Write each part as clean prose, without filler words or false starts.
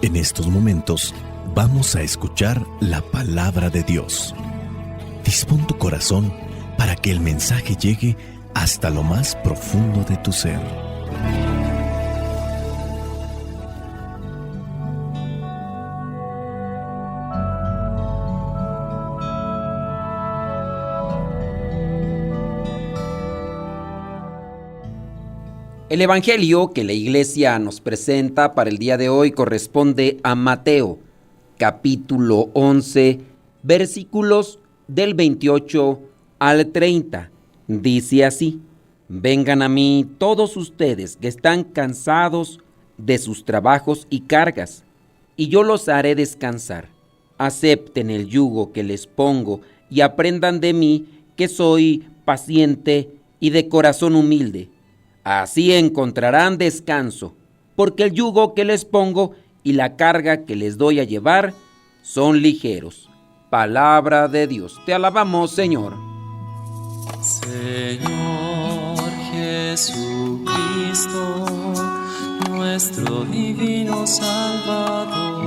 En estos momentos vamos a escuchar la palabra de Dios. Dispón tu corazón para que el mensaje llegue hasta lo más profundo de tu ser. El evangelio que la iglesia nos presenta para el día de hoy corresponde a Mateo, capítulo 11, versículos del 28 al 30. Dice así: Vengan a mí todos ustedes que están cansados de sus trabajos y cargas, y yo los haré descansar. Acepten el yugo que les pongo y aprendan de mí, que soy paciente y de corazón humilde. Así encontrarán descanso, porque el yugo que les pongo y la carga que les doy a llevar son ligeros. Palabra de Dios. Te alabamos, Señor. Señor Jesucristo, nuestro divino Salvador,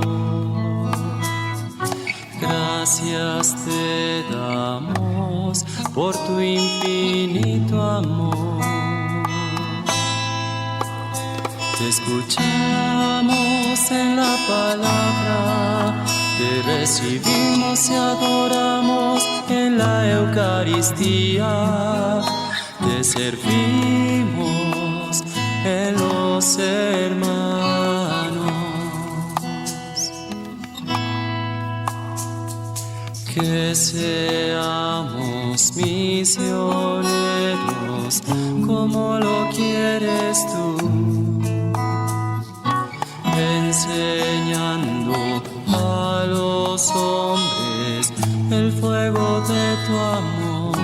gracias te damos por tu infinito amor. Te escuchamos en la palabra, te recibimos y adoramos en la Eucaristía, te servimos en los hermanos. Que seamos misioneros como lo quieres tú, enseñando a los hombres el fuego de tu amor.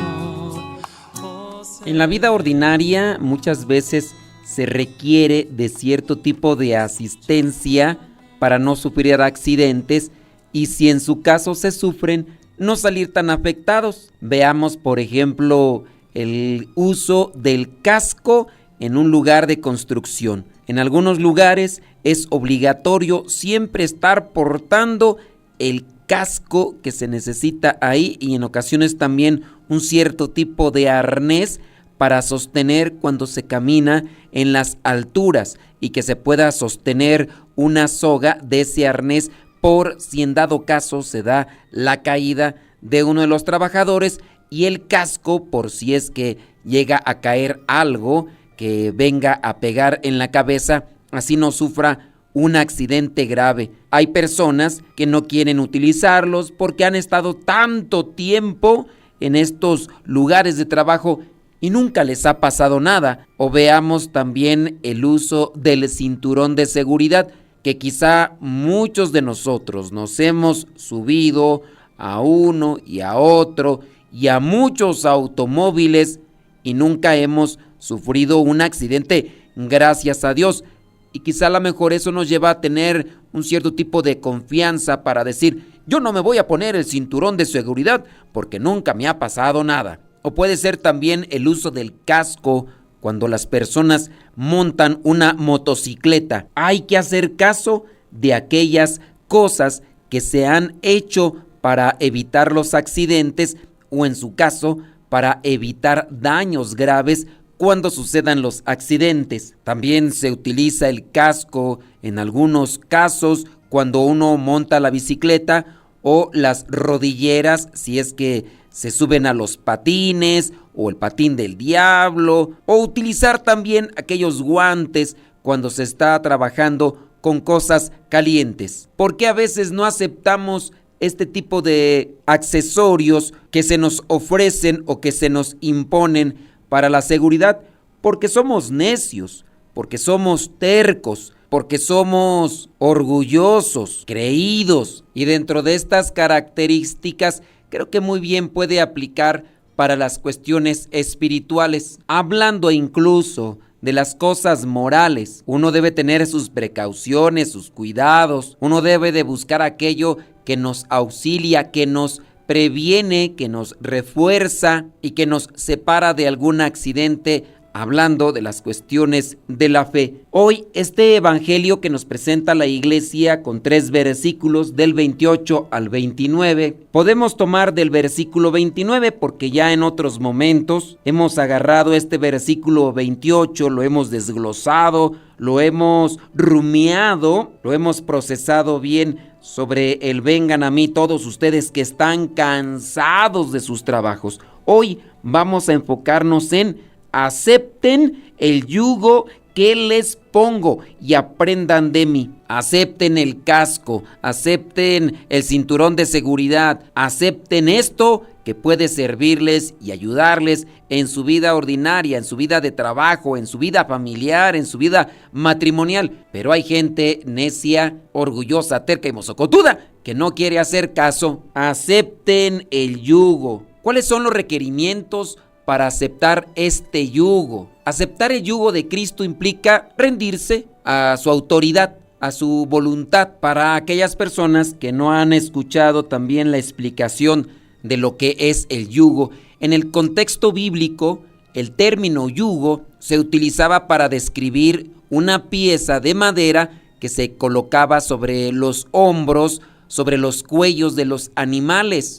En la vida ordinaria muchas veces se requiere de cierto tipo de asistencia para no sufrir accidentes, y si en su caso se sufren, no salir tan afectados. Veamos, por ejemplo, el uso del casco en un lugar de construcción. En algunos lugares es obligatorio siempre estar portando el casco que se necesita ahí, y en ocasiones también un cierto tipo de arnés para sostener cuando se camina en las alturas, y que se pueda sostener una soga de ese arnés por si en dado caso se da la caída de uno de los trabajadores, y el casco por si es que llega a caer algo que venga a pegar en la cabeza, así no sufra un accidente grave. Hay personas que no quieren utilizarlos porque han estado tanto tiempo en estos lugares de trabajo y nunca les ha pasado nada. O veamos también el uso del cinturón de seguridad, que quizá muchos de nosotros nos hemos subido a uno y a otro y a muchos automóviles y nunca hemos sufrido un accidente, gracias a Dios. Y quizá a lo mejor eso nos lleva a tener un cierto tipo de confianza para decir: yo no me voy a poner el cinturón de seguridad porque nunca me ha pasado nada. O puede ser también el uso del casco cuando las personas montan una motocicleta. Hay que hacer caso de aquellas cosas que se han hecho para evitar los accidentes, o en su caso para evitar daños graves cuando sucedan los accidentes. También se utiliza el casco en algunos casos cuando uno monta la bicicleta, o las rodilleras si es que se suben a los patines o el patín del diablo, o utilizar también aquellos guantes cuando se está trabajando con cosas calientes. ¿Por qué a veces no aceptamos este tipo de accesorios que se nos ofrecen o que se nos imponen para la seguridad? Porque somos necios, porque somos tercos, porque somos orgullosos, creídos. Y dentro de estas características creo que muy bien puede aplicar para las cuestiones espirituales. Hablando incluso de las cosas morales, uno debe tener sus precauciones, sus cuidados. Uno debe de buscar aquello que nos auxilia, que nos previene, que nos refuerza y que nos separa de algún accidente hablando de las cuestiones de la fe. Hoy este evangelio que nos presenta la iglesia con 3 versículos del 28 al 29, podemos tomar del versículo 29 porque ya en otros momentos hemos agarrado este versículo 28, lo hemos desglosado, lo hemos rumiado, lo hemos procesado bien sobre el vengan a mí todos ustedes que están cansados de sus trabajos. Hoy vamos a enfocarnos en acepten el yugo que les pongo y aprendan de mí. Acepten el casco, acepten el cinturón de seguridad, acepten esto que puede servirles y ayudarles en su vida ordinaria, en su vida de trabajo, en su vida familiar, en su vida matrimonial. Pero hay gente necia, orgullosa, terca y mozocotuda que no quiere hacer caso. Acepten el yugo. ¿Cuáles son los requerimientos para aceptar este yugo? Aceptar el yugo de Cristo implica rendirse a su autoridad, a su voluntad. Para aquellas personas que no han escuchado también la explicación de lo que es el yugo, en el contexto bíblico, el término yugo se utilizaba para describir una pieza de madera que se colocaba sobre los hombros, sobre los cuellos de los animales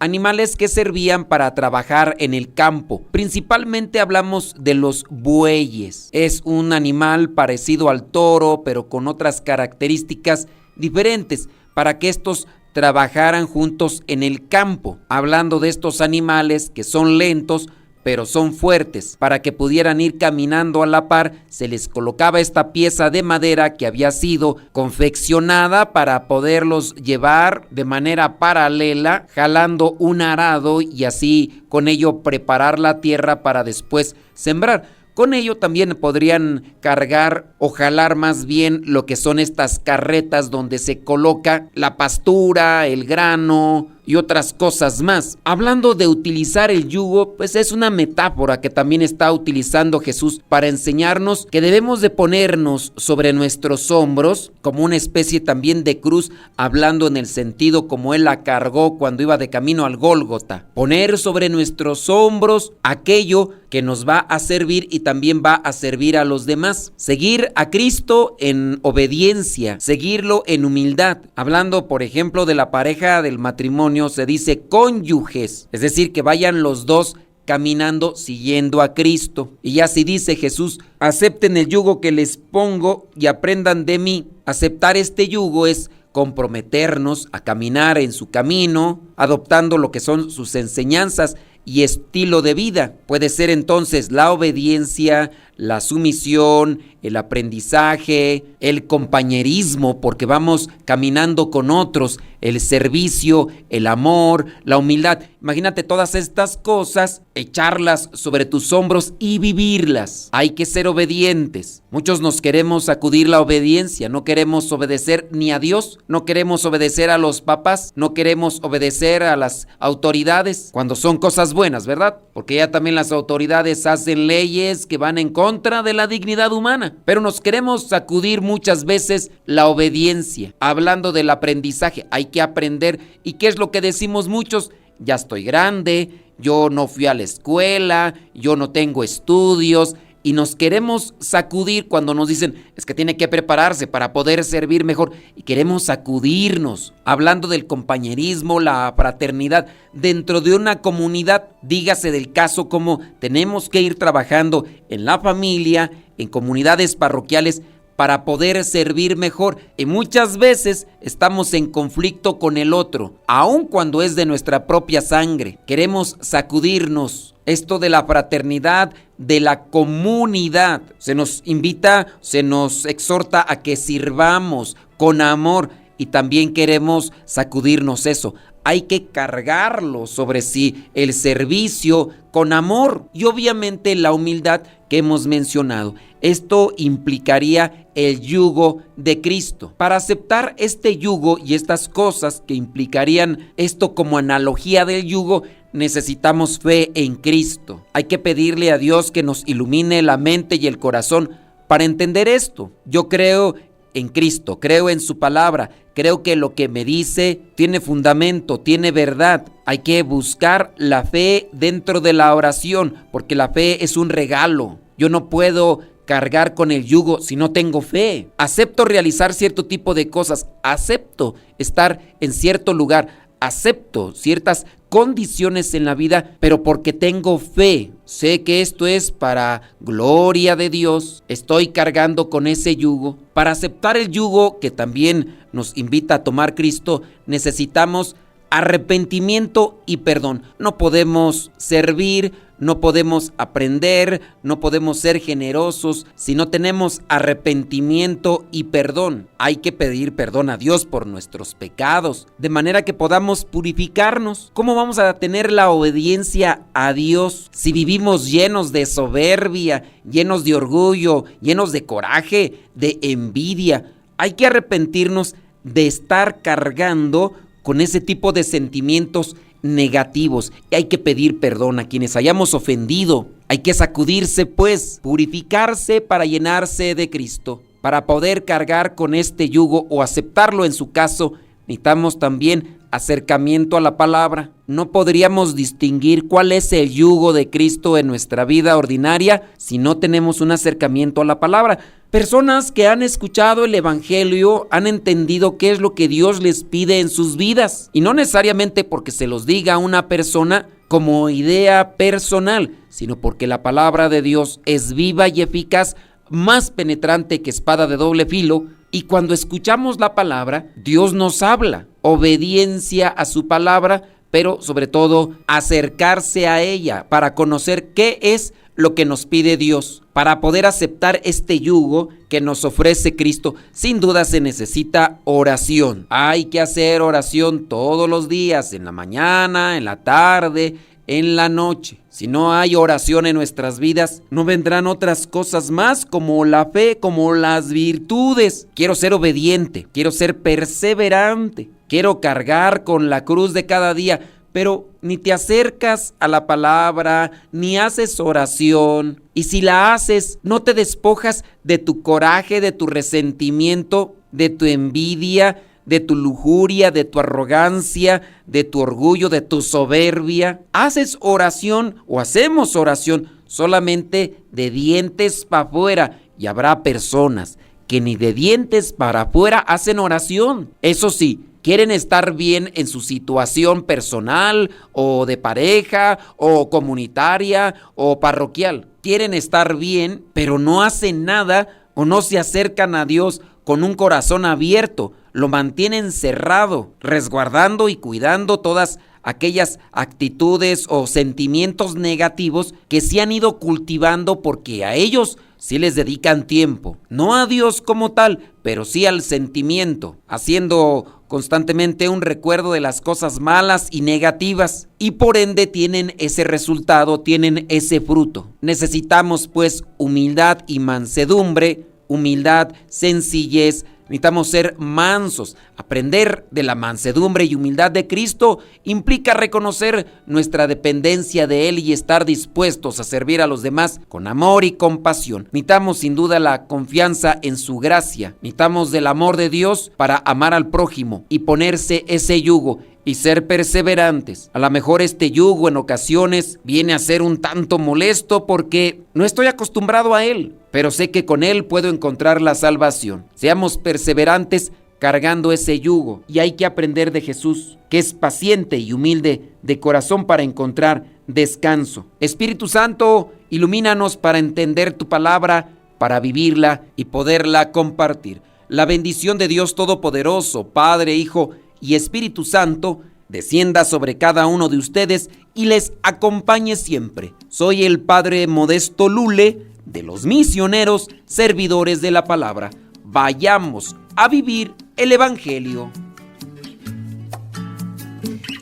que servían para trabajar en el campo. Principalmente hablamos de los bueyes. Es un animal parecido al toro, pero con otras características diferentes, para que estos trabajaran juntos en el campo. Hablando de estos animales que son lentos, pero son fuertes. Para que pudieran ir caminando a la par, se les colocaba esta pieza de madera que había sido confeccionada para poderlos llevar de manera paralela, jalando un arado y así con ello preparar la tierra para después sembrar. Con ello también podrían cargar o jalar más bien lo que son estas carretas donde se coloca la pastura, el grano y otras cosas más. Hablando de utilizar el yugo, pues es una metáfora que también está utilizando Jesús para enseñarnos que debemos de ponernos sobre nuestros hombros como una especie también de cruz, hablando en el sentido como Él la cargó cuando iba de camino al Gólgota. Poner sobre nuestros hombros aquello que nos va a servir y también va a servir a los demás. Seguir a Cristo en obediencia, seguirlo en humildad. Hablando, por ejemplo, de la pareja del matrimonio, se dice cónyuges, es decir, que vayan los dos caminando siguiendo a Cristo. Y así dice Jesús: acepten el yugo que les pongo y aprendan de mí. Aceptar este yugo es comprometernos a caminar en su camino, adoptando lo que son sus enseñanzas y estilo de vida. Puede ser entonces la obediencia, la sumisión, el aprendizaje, el compañerismo, porque vamos caminando con otros, el servicio, el amor, la humildad. Imagínate todas estas cosas, echarlas sobre tus hombros y vivirlas. Hay que ser obedientes. Muchos nos queremos sacudir la obediencia, no queremos obedecer ni a Dios, no queremos obedecer a los papás, no queremos obedecer a las autoridades, cuando son cosas buenas, ¿verdad? Porque ya también las autoridades hacen leyes que van en contra de la dignidad humana, pero nos queremos sacudir muchas veces la obediencia. Hablando del aprendizaje, hay que aprender. ¿Y qué es lo que decimos muchos? Ya estoy grande, yo no fui a la escuela, yo no tengo estudios, y nos queremos sacudir cuando nos dicen es que tiene que prepararse para poder servir mejor, y queremos sacudirnos. Hablando del compañerismo, la fraternidad dentro de una comunidad, dígase del caso como tenemos que ir trabajando en la familia, en comunidades parroquiales, para poder servir mejor. Y muchas veces estamos en conflicto con el otro, aun cuando es de nuestra propia sangre. Queremos sacudirnos. Esto de la fraternidad, de la comunidad. Se nos invita, se nos exhorta a que sirvamos con amor, y también queremos sacudirnos eso. Hay que cargarlo sobre sí, el servicio con amor y obviamente la humildad que hemos mencionado. Esto implicaría el yugo de Cristo. Para aceptar este yugo y estas cosas que implicarían esto como analogía del yugo, necesitamos fe en Cristo. Hay que pedirle a Dios que nos ilumine la mente y el corazón para entender esto. Yo creo en Cristo, creo en su palabra, creo que lo que me dice tiene fundamento, tiene verdad. Hay que buscar la fe dentro de la oración, porque la fe es un regalo. Yo no puedo cargar con el yugo si no tengo fe. Acepto realizar cierto tipo de cosas, acepto estar en cierto lugar, acepto ciertas condiciones en la vida, pero porque tengo fe. Sé que esto es para gloria de Dios. Estoy cargando con ese yugo. Para aceptar el yugo que también nos invita a tomar Cristo, necesitamos arrepentimiento y perdón. No podemos servir, no podemos aprender, no podemos ser generosos si no tenemos arrepentimiento y perdón. Hay que pedir perdón a Dios por nuestros pecados, de manera que podamos purificarnos. ¿Cómo vamos a tener la obediencia a Dios si vivimos llenos de soberbia, llenos de orgullo, llenos de coraje, de envidia? Hay que arrepentirnos de estar cargando con ese tipo de sentimientos negativos. Y hay que pedir perdón a quienes hayamos ofendido. Hay que sacudirse, pues, purificarse para llenarse de Cristo. Para poder cargar con este yugo o aceptarlo en su caso, necesitamos también acercamiento a la palabra. No podríamos distinguir cuál es el yugo de Cristo en nuestra vida ordinaria si no tenemos un acercamiento a la palabra. Personas que han escuchado el evangelio han entendido qué es lo que Dios les pide en sus vidas, y no necesariamente porque se los diga una persona como idea personal, sino porque la palabra de Dios es viva y eficaz, más penetrante que espada de doble filo, y cuando escuchamos la palabra, Dios nos habla. Obediencia a su palabra, pero sobre todo acercarse a ella para conocer qué es lo que nos pide Dios. Para poder aceptar este yugo que nos ofrece Cristo, sin duda se necesita oración. Hay que hacer oración todos los días, en la mañana, en la tarde, en la noche. Si no hay oración en nuestras vidas, no vendrán otras cosas más como la fe, como las virtudes. Quiero ser obediente, quiero ser perseverante, quiero cargar con la cruz de cada día, pero ni te acercas a la palabra, ni haces oración. Y si la haces, no te despojas de tu coraje, de tu resentimiento, de tu envidia, de tu lujuria, de tu arrogancia, de tu orgullo, de tu soberbia. Haces oración o hacemos oración solamente de dientes para afuera, y habrá personas que ni de dientes para afuera hacen oración. Eso sí, quieren estar bien en su situación personal o de pareja o comunitaria o parroquial. Quieren estar bien, pero no hacen nada o no se acercan a Dios con un corazón abierto. Lo mantienen cerrado, resguardando y cuidando todas aquellas actitudes o sentimientos negativos que se han ido cultivando, porque a ellos sí les dedican tiempo, no a Dios como tal, pero sí al sentimiento, haciendo constantemente un recuerdo de las cosas malas y negativas, y por ende tienen ese resultado, tienen ese fruto. Necesitamos pues humildad y mansedumbre, humildad, sencillez. Necesitamos ser mansos. Aprender de la mansedumbre y humildad de Cristo implica reconocer nuestra dependencia de Él y estar dispuestos a servir a los demás con amor y compasión. Necesitamos sin duda la confianza en su gracia. Necesitamos del amor de Dios para amar al prójimo y ponerse ese yugo y ser perseverantes. A lo mejor este yugo en ocasiones viene a ser un tanto molesto porque no estoy acostumbrado a él, pero sé que con él puedo encontrar la salvación. Seamos perseverantes cargando ese yugo, y hay que aprender de Jesús, que es paciente y humilde de corazón, para encontrar descanso. Espíritu Santo, ilumínanos para entender tu palabra, para vivirla y poderla compartir. La bendición de Dios Todopoderoso, Padre, Hijo y Espíritu Santo, descienda sobre cada uno de ustedes y les acompañe siempre. Soy el Padre Modesto Lule, de los misioneros servidores de la palabra. Vayamos a vivir el Evangelio.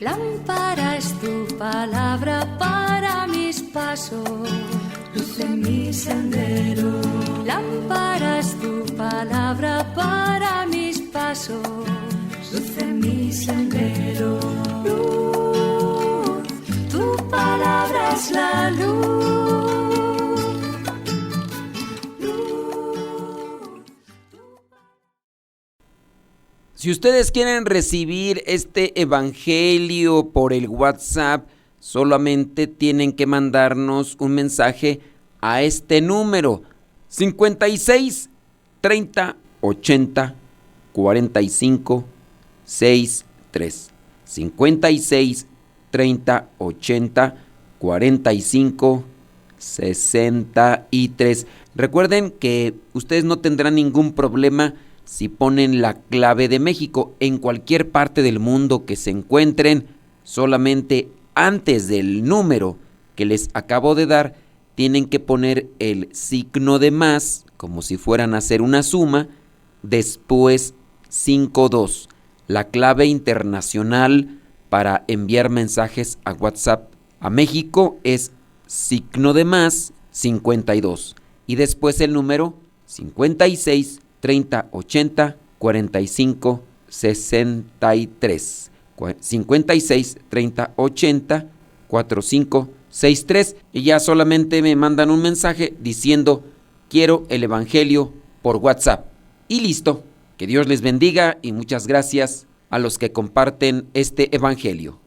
Lámpara es tu palabra para mis pasos, luz en mi sendero. Lámpara es tu palabra para mis pasos, luz en mi sendero. Luz, tu palabra es la luz. Si ustedes quieren recibir este evangelio por el WhatsApp, solamente tienen que mandarnos un mensaje a este número 56 30 80 45 63. 56 30 80 45 63. Recuerden que ustedes no tendrán ningún problema si ponen la clave de México. En cualquier parte del mundo que se encuentren, solamente antes del número que les acabo de dar, tienen que poner el signo de más, como si fueran a hacer una suma, después 52. La clave internacional para enviar mensajes a WhatsApp a México es signo de más 52. Y después el número 56 30 80 45 63. 56 30 80 45 63. Y ya solamente me mandan un mensaje diciendo: quiero el evangelio por WhatsApp. Y listo. Que Dios les bendiga y muchas gracias a los que comparten este evangelio.